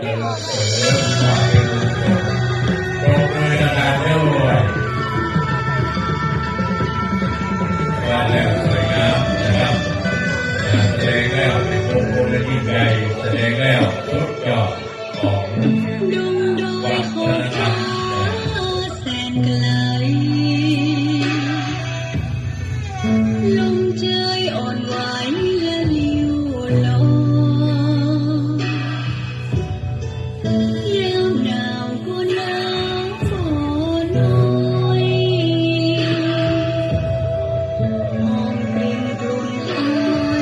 แล้วสวยงามนะครับแสดงแล้วเป็นมงคลและยิ่งใหญ่แสดงแล้วสุดยอดของวัฒนธรรมแสนไกลลมเจยอ่อนไหวและลิ้วลอยแล้วหนาวก็หนาวฝนน้อยมองเปลี่ยนกลุ่นหอ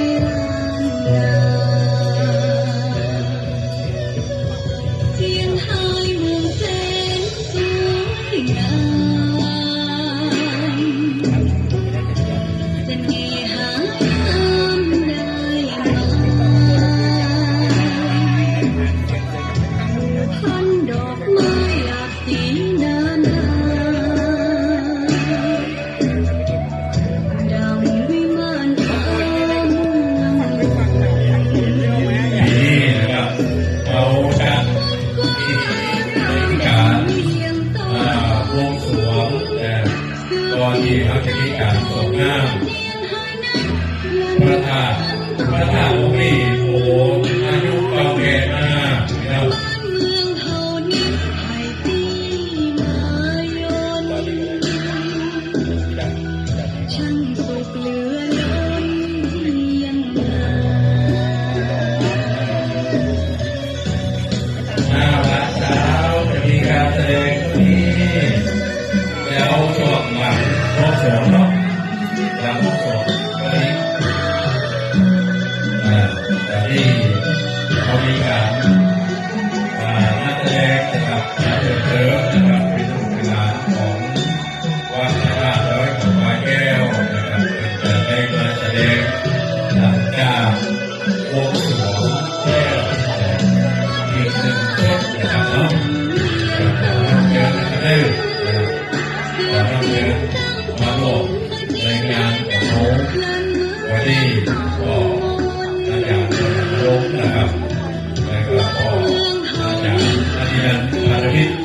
ยล้านนาเสียงไห้เมืองแสนสวยงามเสน่หาได้มาพันดอกไม้หลากสีนานาดังวิมานฟ้าเมืองหลวง นี่นะครับเราจะมีการบวงสรวงก่อนที่เขาจะมีการส่งน้ำพระธาตุองค์นี้โอ้อายุเก่าแก่มากนะครับ เมืองเฮานี้ให้ปีมายนฉันสุขเหลือล้นยังไง หน้าวัดเช้าจะมีการแสดงนี้แล้วช่วงหลังรอบสองเนาะหลังรอบสองก็นี้แต่ที่เขามีการนักแสดงนะครับการเดินเดินนะครับเป็นลูกเป็นหลานของวัดพระธาตุร้อยของวายแก้วนะครับจะได้มาแสดงหลังจากวงสรวงแก้วอีกหนึ่งชุดนะครับเนาะเดินกันได้ขอรับเดินมาบอกรายงานของเขาวันนี้ก็อาจารย์ลงนะครับแล้วก็อาจารย์อาจารย์พาราวิทย์